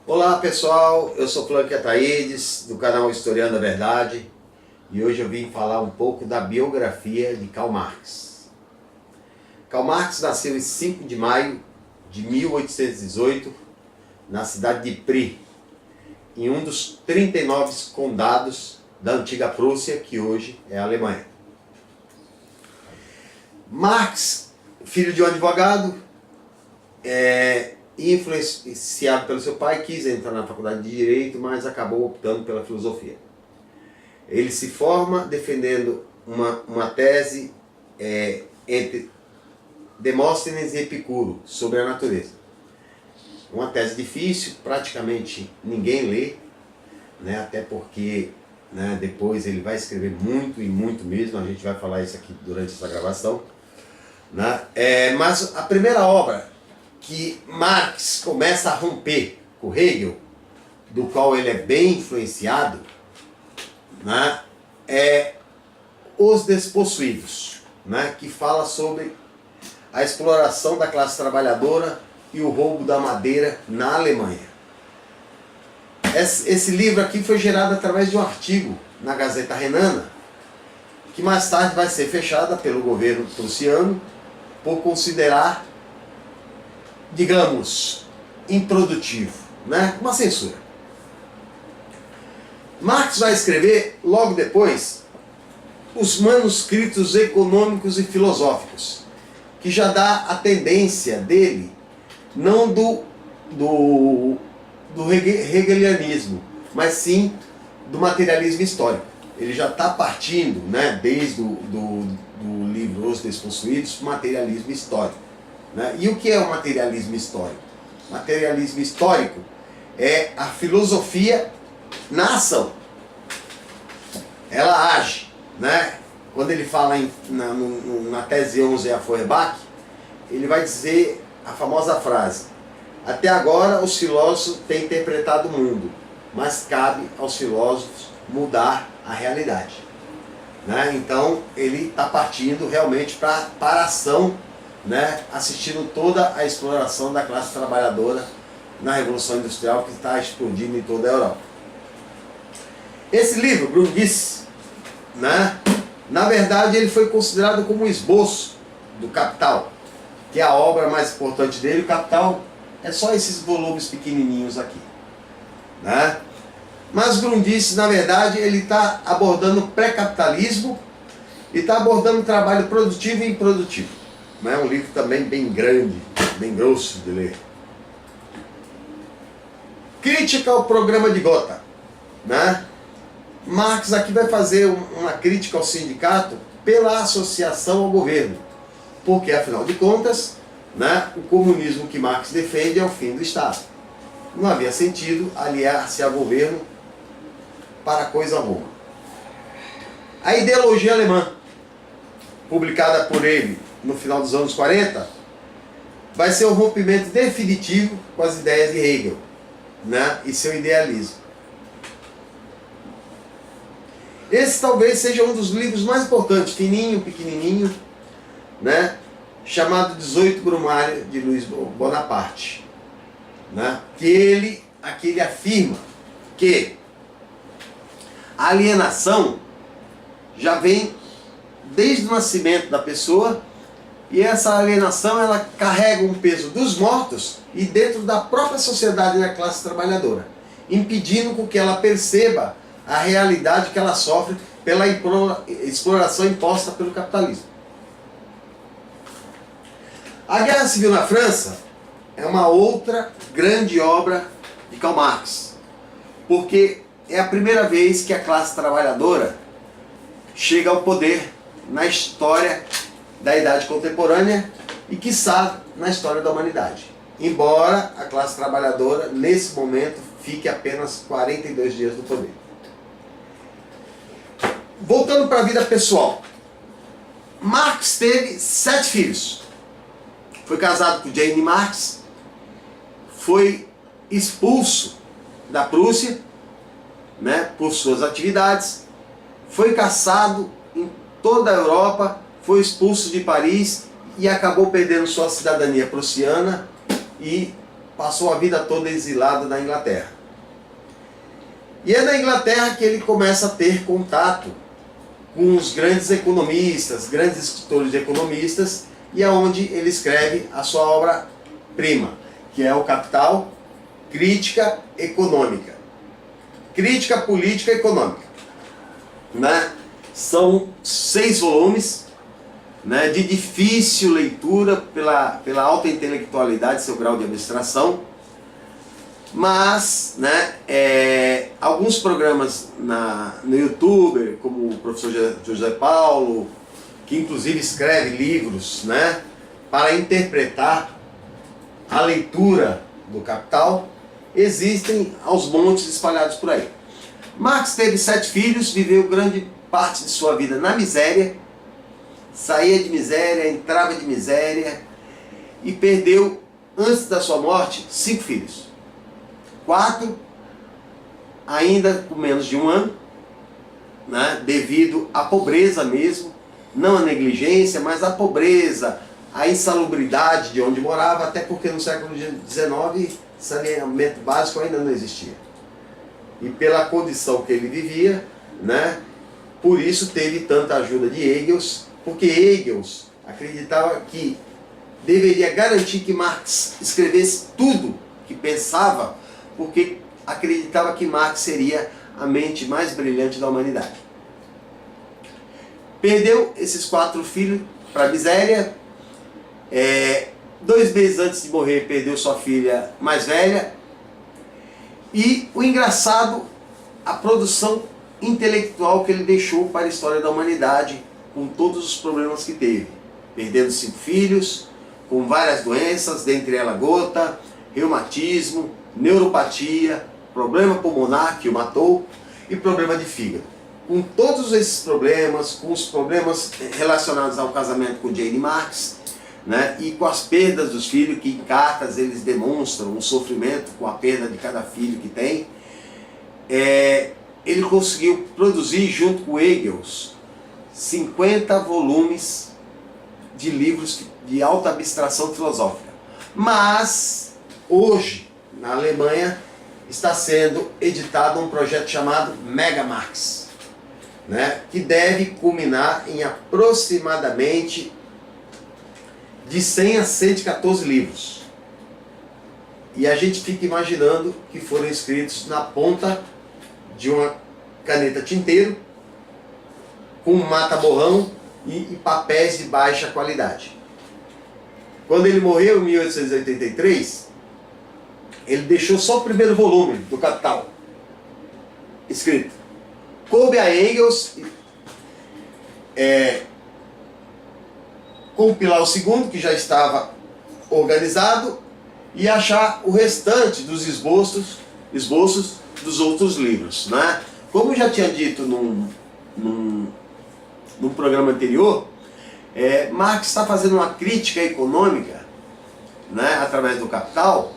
Olá pessoal, eu sou Flanque Ataídes, do canal Historiando a Verdade, e hoje eu vim falar um pouco da biografia de Karl Marx. Karl Marx nasceu em 5 de maio de 1818, na cidade de Prí, em um dos 39 condados da antiga Prússia, que hoje é a Alemanha. Marx, filho de um advogado, influenciado pelo seu pai, quis entrar na faculdade de Direito, mas acabou optando pela filosofia. Ele se forma defendendo uma tese entre Demóstenes e Epicuro sobre a natureza. Uma tese difícil, praticamente ninguém lê, né? Até porque depois ele vai escrever muito e muito mesmo, a gente vai falar isso aqui durante essa gravação. Mas a primeira obra que Marx começa a romper com Hegel, do qual ele é bem influenciado, é Os Despossuídos, que fala sobre a exploração da classe trabalhadora e o roubo da madeira na Alemanha. Esse livro aqui foi gerado através de um artigo na Gazeta Renana, que mais tarde vai ser fechada pelo governo prussiano por considerar, digamos, improdutivo, uma censura. Marx vai escrever, logo depois, os manuscritos econômicos e filosóficos, que já dá a tendência dele, não do hegelianismo, mas sim do materialismo histórico. Ele já está partindo, desde do livro Os Despossuídos, para o materialismo histórico. E o que é o materialismo histórico? O materialismo histórico é a filosofia na ação. Ela age. Quando ele fala na tese 11 a Feuerbach, ele vai dizer a famosa frase: até agora os filósofos têm interpretado o mundo, mas cabe aos filósofos mudar a realidade. Então ele está partindo realmente para a ação, assistindo toda a exploração da classe trabalhadora na Revolução Industrial, que está explodindo em toda a Europa. Esse livro, Grundrisse, na verdade ele foi considerado como um esboço do Capital, que é a obra mais importante dele. O Capital é só esses volumes pequenininhos aqui. Mas Grundrisse, na verdade, ele está abordando o pré-capitalismo e está abordando o trabalho produtivo e improdutivo. É um livro também bem grande, bem grosso de ler. Crítica ao programa de Gotha. Marx aqui vai fazer uma crítica ao sindicato pela associação ao governo, porque afinal de contas, o comunismo que Marx defende é o fim do Estado. Não havia sentido aliar-se ao governo para coisa alguma. A ideologia alemã, publicada por ele no final dos anos 40, vai ser um rompimento definitivo com as ideias de Hegel, e seu idealismo. Esse talvez seja um dos livros mais importantes, fininho, pequenininho, chamado 18 Brumário, de Luiz Bonaparte, que ele afirma que a alienação já vem desde o nascimento da pessoa, e essa alienação ela carrega um peso dos mortos e dentro da própria sociedade da classe trabalhadora, impedindo com que ela perceba a realidade que ela sofre pela exploração imposta pelo capitalismo. A Guerra Civil na França é uma outra grande obra de Karl Marx, porque é a primeira vez que a classe trabalhadora chega ao poder na história da Idade Contemporânea e, quiçá, na história da humanidade. Embora a classe trabalhadora, nesse momento, fique apenas 42 dias no poder. Voltando para a vida pessoal, Marx teve 7 filhos. Foi casado com Jane Marx, foi expulso da Prússia, por suas atividades, foi caçado em toda a Europa, foi expulso de Paris e acabou perdendo sua cidadania prussiana e passou a vida toda exilado na Inglaterra. E é na Inglaterra que ele começa a ter contato com os grandes economistas, grandes escritores de economistas, e é onde ele escreve a sua obra-prima, que é o Capital, Crítica Econômica. Crítica Política Econômica. Né? São 6 volumes, né, de difícil leitura pela alta intelectualidade, seu grau de abstração, mas, né, alguns programas no YouTube, como o professor José Paulo, que inclusive escreve livros, né, para interpretar a leitura do Capital, existem aos montes espalhados por aí. Marx teve 7 filhos, viveu grande parte de sua vida na miséria, saía de miséria, entrava de miséria e perdeu, antes da sua morte, 5 filhos. 4 ainda com menos de 1 ano, né, devido à pobreza mesmo, não à negligência, mas à pobreza, à insalubridade de onde morava, até porque no século XIX saneamento básico ainda não existia. E pela condição que ele vivia, né, por isso teve tanta ajuda de Engels, porque Engels acreditava que deveria garantir que Marx escrevesse tudo que pensava, porque acreditava que Marx seria a mente mais brilhante da humanidade. Perdeu esses 4 filhos para a miséria. 2 meses antes de morrer, perdeu sua filha mais velha. E o engraçado, a produção intelectual que ele deixou para a história da humanidade, com todos os problemas que teve. Perdendo 5 filhos, com várias doenças, dentre elas gota, reumatismo, neuropatia, problema pulmonar que o matou e problema de fígado. Com todos esses problemas, com os problemas relacionados ao casamento com Jane Marx, né, e com as perdas dos filhos, que em cartas eles demonstram o sofrimento com a perda de cada filho que tem, ele conseguiu produzir, junto com Engels, 50 volumes de livros de alta abstração filosófica. Mas, hoje, na Alemanha, está sendo editado um projeto chamado Mega Marx, né, que deve culminar em aproximadamente de 100 a 114 livros. E a gente fica imaginando que foram escritos na ponta de uma caneta tinteiro, com mata-borrão e papéis de baixa qualidade. Quando ele morreu em 1883, ele deixou só o primeiro volume do Capital escrito. Coube a Engels compilar o segundo, que já estava organizado, e achar o restante dos esboços dos outros livros, né? Como eu já tinha dito num programa anterior, Marx está fazendo uma crítica econômica, né, através do Capital,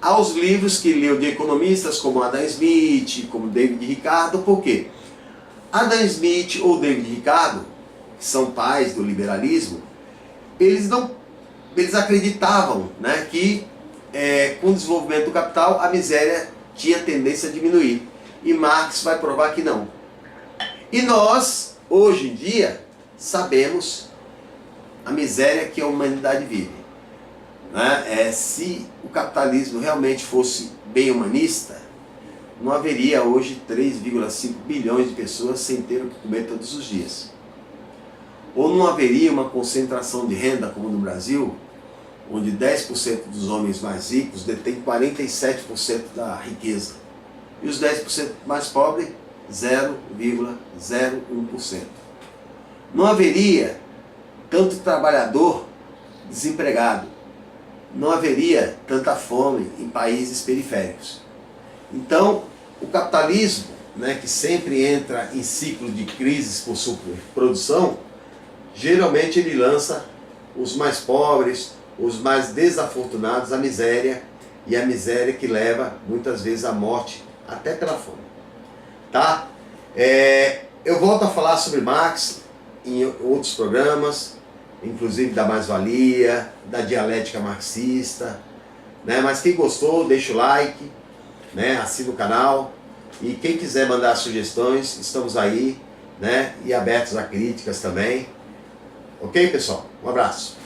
aos livros que leu de economistas como Adam Smith, como David Ricardo. Por quê? Adam Smith ou David Ricardo, que são pais do liberalismo, eles acreditavam, né, que com o desenvolvimento do capital a miséria tinha tendência a diminuir. E Marx vai provar que não. E nós, hoje em dia, sabemos a miséria que a humanidade vive. Né? Se o capitalismo realmente fosse bem humanista, não haveria hoje 3,5 bilhões de pessoas sem ter o que comer todos os dias. Ou não haveria uma concentração de renda como no Brasil, onde 10% dos homens mais ricos detêm 47% da riqueza. E os 10% mais pobres, 0,01%. Não haveria tanto trabalhador desempregado. Não haveria tanta fome em países periféricos. Então, o capitalismo, né, que sempre entra em ciclo de crises por superprodução, geralmente ele lança os mais pobres, os mais desafortunados à miséria, e a miséria que leva muitas vezes à morte, até pela fome. Tá? Eu volto a falar sobre Marx em outros programas, inclusive da mais-valia, da dialética marxista, né? Mas quem gostou, deixa o like, né? Assina o canal. E quem quiser mandar sugestões, estamos aí, né? E abertos a críticas também. Ok, pessoal? Um abraço.